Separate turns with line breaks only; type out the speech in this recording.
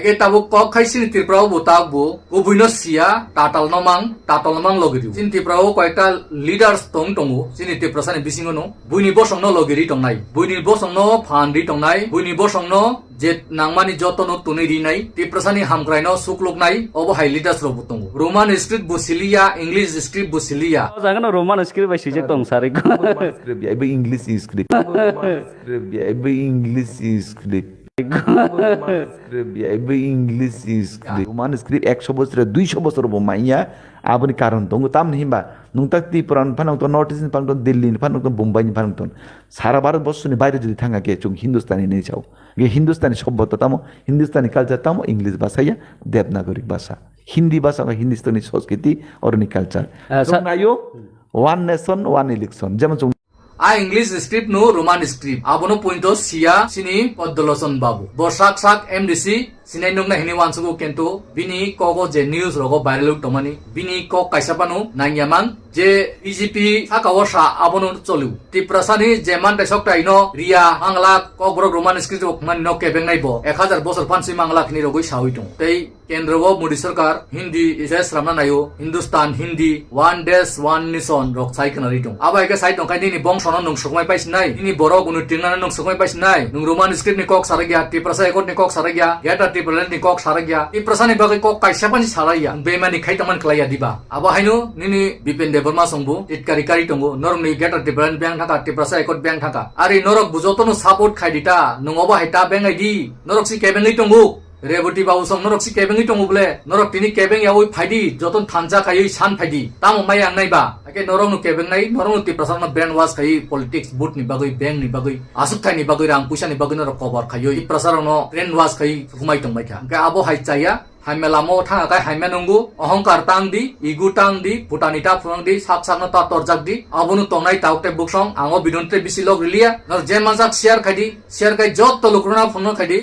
Eke tabuk kok kai sini Tripura botak bu, ubuino sia tatal nomang logiri. Sini Tripura ko ekta leaders tongu, sini Tripura sani bisingono, buini bosong no logiri tongnai, buini bosong no phandi tongnai, buini bosong no jet nangmani joto no tuniri nai, Tripura sani hamkrai no sukluk nai, obo hai leaders robu tongu. Roman script busilia, English script busilia.
Jangan Roman script by sijek tong sari.
Script ya, English script. Script ya, English script. Script ya, English script. Roman script 100 বছর 200 বছর বমাইয়া aboni karon tongu tam himba nungtak ti puran phanong to north east phanong to delhi phanong to bombay ni phanong to sara bharat borsho ni baire jodi thanga ke chung hindustani nei chao ge hindustani সভ্যতা tamo hindustani culture tamo english bhasha ya devnagari bhasha hindi bhasha ka hindustani সংস্কৃতি or ni culture ayo one nation one election jemon
A English script no Roman script. Abono pointo sia sini Poddoloson babu. Borsak sak MDC sinai nung na hini wansugo kento bini kogo je news rogo viral tomani bini ko kaisapanu nangyaman je BJP sakawasha abono cholu. Tiprasani jeman taisok taino ria angla ko borok Roman script man no kebeng naibo 1000 বছর fansi mangla khini rogoi sawitung. Tei কেন্দ্র মোদী সরকার হিন্দি ইসেস রামনা নাইও Hindustan Hindi one দেশ one nation rock সাইকনারি দং আবাইকে site দং কাইনি বংশন নং সকমাই পাইছ নাই ইনি বড় গুनु টিংনা নং সকমাই পাইছ নাই নং Roman script ni kok saragya tiprasa ekot ni kok saragya geta tipralen ni kok saragya tiprasa ni bagai kok kaisa pani saraya bemani khaitaman klaya diba aba hainu nini bipen deborma songbu titkari kari tongo norm ni geta tipralen bang thaka tiprasa ekot bang thaka ari norok bujotono support khaidita nongoba heta bang aidi norok si kebengi tongo রেবটি বাবু song নরক C কেবেঙ্গি টং বলে নরক তিনি কেবেং ইয়াওই ফাইদি যতন থানজা খাই সান ফাইদি তাম মাই আংনাই বা একে নরক নু কেবেং নাই নরক নু তি প্রসারন ব্রেন ওয়াশ খাই পলিটিক্স বুট নি বাগৈ ব্যাংক নি বাগৈ আসুক থাই নি বাগৈ রাং পয়সা নি বাগৈ নরক কভার খাই ই প্রসারন ব্রেন ওয়াশ খাই হুমাই টং মাই খা কে আবো হাই চাইয়া হাইমেলামো থাঙা কাই হাইমে নঙ্গু অহংকার টাং দি ইগু টাং দি ভুটানিটা ফুং দি সাক সাকনো তা তরজাক দি আবনু তংনাই তাউতে বুকসং আঙো বিদন্তে বিসি লগ রিলিয়া নর যে মাজাক শেয়ার খাইদি শেয়ার খাই যত লোকরনা ফোন খাইদি